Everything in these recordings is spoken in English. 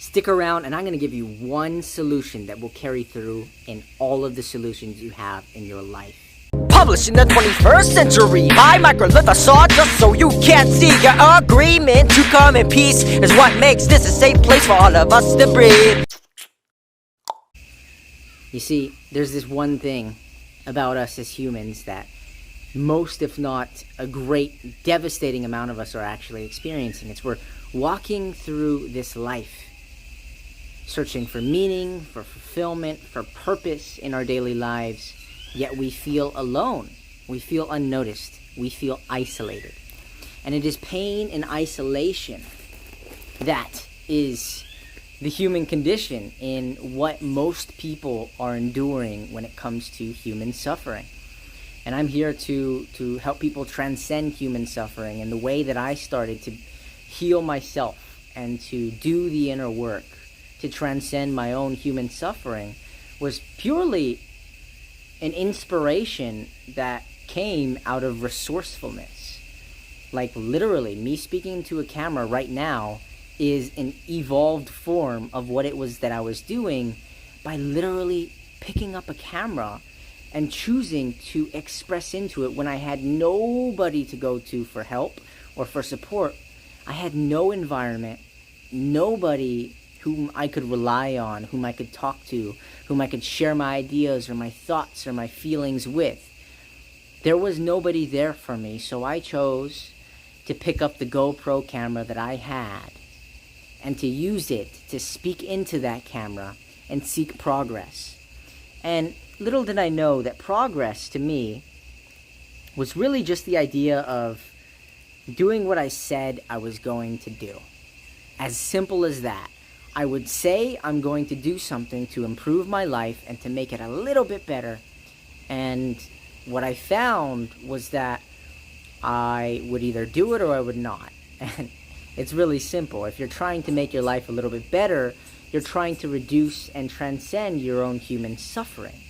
Stick around, and I'm going to give you one solution that will carry through in all of the solutions you have in your life. Published in the 21st century by Microlithosaur, just so you can't see your agreement to come in peace is what makes this a safe place for all of us to breathe. You see, there's this one thing about us as humans that most, if not a great, devastating amount of us are actually experiencing. It's we're walking through this life, searching for meaning, for fulfillment, for purpose in our daily lives, yet we feel alone. We feel unnoticed. We feel isolated. And it is pain and isolation that is the human condition in what most people are enduring when it comes to human suffering. And I'm here to help people transcend human suffering. And the way that I started to heal myself and to do the inner work to transcend my own human suffering was purely an inspiration that came out of resourcefulness. Like literally, me speaking to a camera right now is an evolved form of what it was that I was doing by literally picking up a camera and choosing to express into it when I had nobody to go to for help or for support. I had no environment, nobody whom I could rely on, whom I could talk to, whom I could share my ideas or my thoughts or my feelings with. There was nobody there for me, so I chose to pick up the GoPro camera that I had and to use it to speak into that camera and seek progress. And little did I know that progress to me was really just the idea of doing what I said I was going to do. As simple as that. I would say I'm going to do something to improve my life and to make it a little bit better. And what I found was that I would either do it or I would not. And it's really simple. If you're trying to make your life a little bit better, you're trying to reduce and transcend your own human suffering.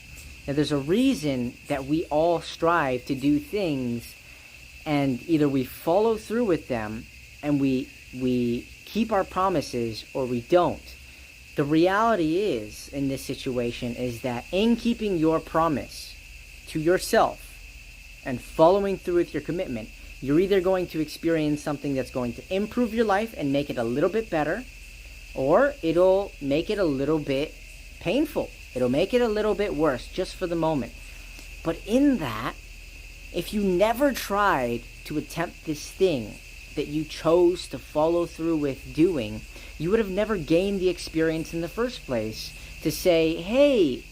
Now, there's a reason that we all strive to do things, and either we follow through with them and we keep our promises or we don't. The reality is, in this situation, is that in keeping your promise to yourself and following through with your commitment, you're either going to experience something that's going to improve your life and make it a little bit better, or it'll make it a little bit painful. It'll make it a little bit worse just for the moment. But in that, if you never tried to attempt this thing that you chose to follow through with doing, you would have never gained the experience in the first place to say, hey,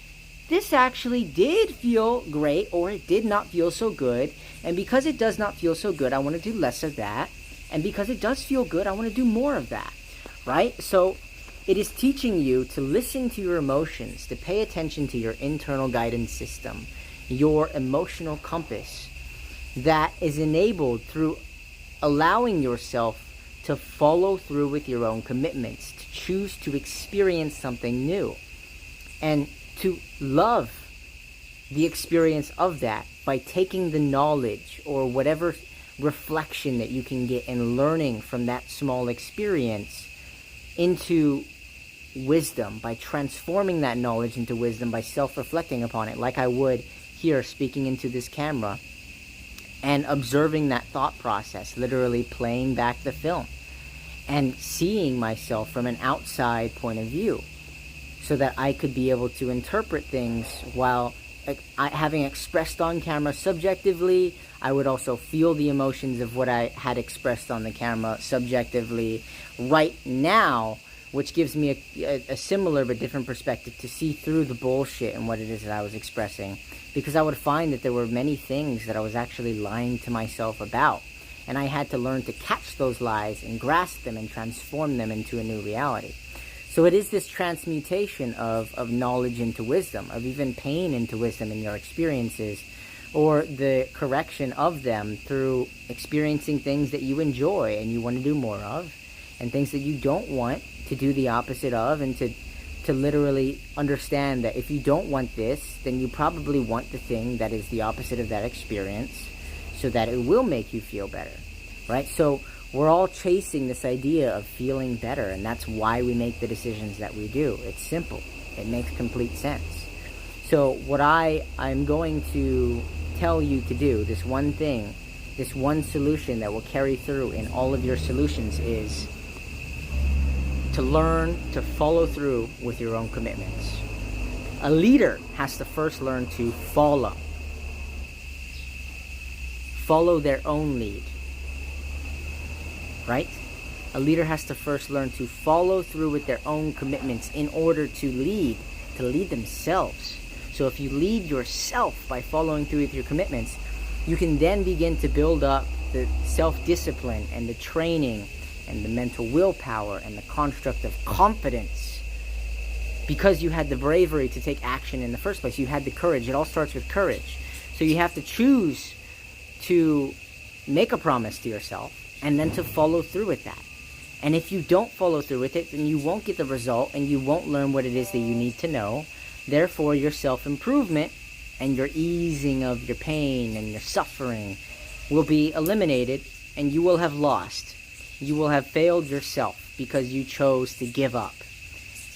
this actually did feel great, or it did not feel so good, and because it does not feel so good, I want to do less of that, and because it does feel good, I want to do more of that, right? So it is teaching you to listen to your emotions, to pay attention to your internal guidance system, your emotional compass, that is enabled through allowing yourself to follow through with your own commitments, to choose to experience something new, and to love the experience of that by taking the knowledge or whatever reflection that you can get and learning from that small experience into wisdom, by transforming that knowledge into wisdom, by self-reflecting upon it, like I would here speaking into this camera, and observing that thought process, literally playing back the film, and seeing myself from an outside point of view, so that I could be able to interpret things while having expressed on camera subjectively. I would also feel the emotions of what I had expressed on the camera subjectively right now, which gives me a similar but different perspective to see through the bullshit and what it is that I was expressing, because I would find that there were many things that I was actually lying to myself about, and I had to learn to catch those lies and grasp them and transform them into a new reality. So it is this transmutation of knowledge into wisdom, of even pain into wisdom in your experiences, or the correction of them through experiencing things that you enjoy and you want to do more of, and things that you don't want to do the opposite of, and to literally understand that if you don't want this, then you probably want the thing that is the opposite of that experience, so that it will make you feel better, right? So We're all chasing this idea of feeling better, and that's why we make the decisions that we do. It's simple. It makes complete sense. So what I'm going to tell you to do, this one thing, this one solution that will carry through in all of your solutions, is to learn to follow through with your own commitments. A leader has to first learn to follow their own lead, right? A leader has to first learn to follow through with their own commitments in order to lead themselves. So if you lead yourself by following through with your commitments, you can then begin to build up the self-discipline and the training and the mental willpower and the construct of confidence, because you had the bravery to take action in the first place. You had the courage. It all starts with courage. So you have to choose to make a promise to yourself and then to follow through with that. And if you don't follow through with it, then you won't get the result and you won't learn what it is that you need to know. Therefore, your self-improvement and your easing of your pain and your suffering will be eliminated, and you will have lost. You will have failed yourself because you chose to give up.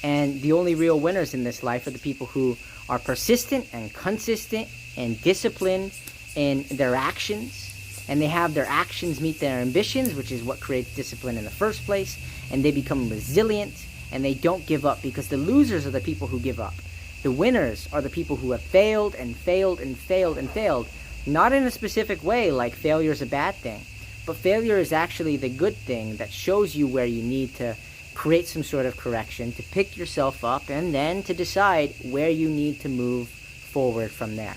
And the only real winners in this life are the people who are persistent and consistent and disciplined in their actions, and they have their actions meet their ambitions, which is what creates discipline in the first place, and they become resilient, and they don't give up, because the losers are the people who give up. The winners are the people who have failed and failed and failed and failed, not in a specific way like failure is a bad thing, but failure is actually the good thing that shows you where you need to create some sort of correction, to pick yourself up, and then to decide where you need to move forward from there.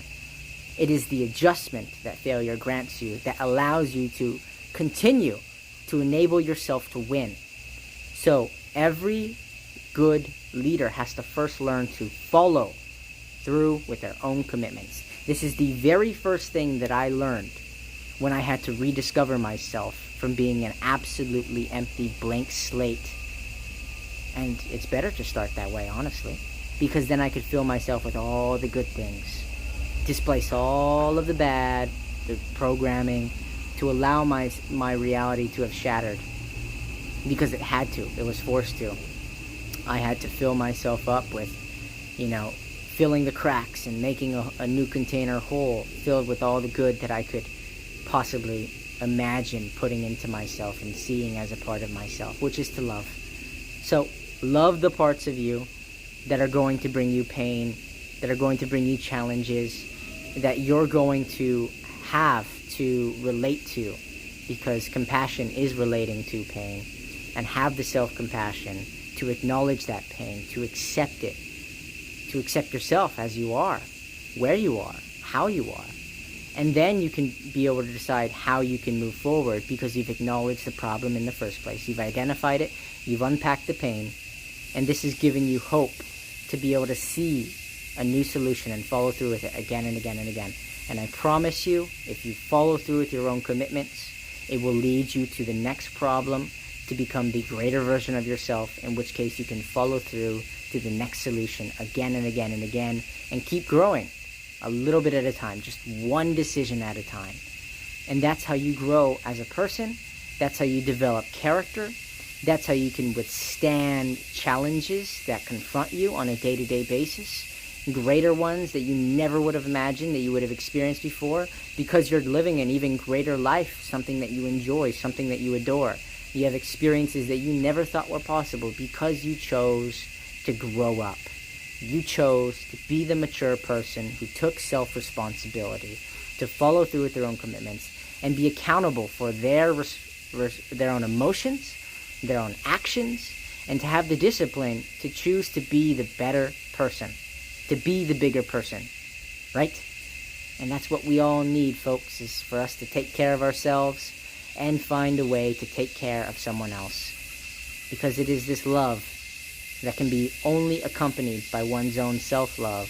It is the adjustment that failure grants you that allows you to continue to enable yourself to win. So every good leader has to first learn to follow through with their own commitments. This is the very first thing that I learned when I had to rediscover myself from being an absolutely empty blank slate. And it's better to start that way, honestly, because then I could fill myself with all the good things, displace all of the bad, the programming, to allow my reality to have shattered, because it had to. It was forced to. I had to fill myself up with, filling the cracks and making a new container whole, filled with all the good that I could possibly imagine putting into myself and seeing as a part of myself, which is to love. So love the parts of you that are going to bring you pain, that are going to bring you challenges, that you're going to have to relate to, because compassion is relating to pain. And have the self-compassion to acknowledge that pain, to accept it, to accept yourself as you are, where you are, how you are. And then you can be able to decide how you can move forward, because you've acknowledged the problem in the first place. You've identified it, you've unpacked the pain, and this has given you hope to be able to see a new solution and follow through with it again and again and again. And I promise you, if you follow through with your own commitments, it will lead you to the next problem, to become the greater version of yourself, in which case you can follow through to the next solution again and again and again, and keep growing a little bit at a time, just one decision at a time. And that's how you grow as a person. That's how you develop character. That's how you can withstand challenges that confront you on a day-to-day basis, greater ones that you never would have imagined that you would have experienced before, because you're living an even greater life, something that you enjoy, something that you adore. You have experiences that you never thought were possible because you chose to grow up. You chose to be the mature person who took self-responsibility, to follow through with their own commitments, and be accountable for their own emotions, their own actions, and to have the discipline to choose to be the better person, to be the bigger person, right? And that's what we all need, folks, is for us to take care of ourselves and find a way to take care of someone else. Because it is this love that can be only accompanied by one's own self-love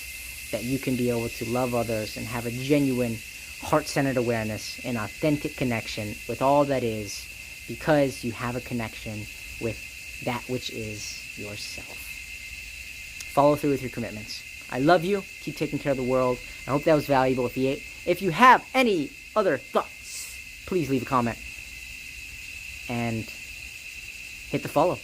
that you can be able to love others and have a genuine heart-centered awareness and authentic connection with all that is, because you have a connection with that which is yourself. Follow through with your commitments. I love you. Keep taking care of the world. I hope that was valuable. If you have any other thoughts, please leave a comment. and hit the follow.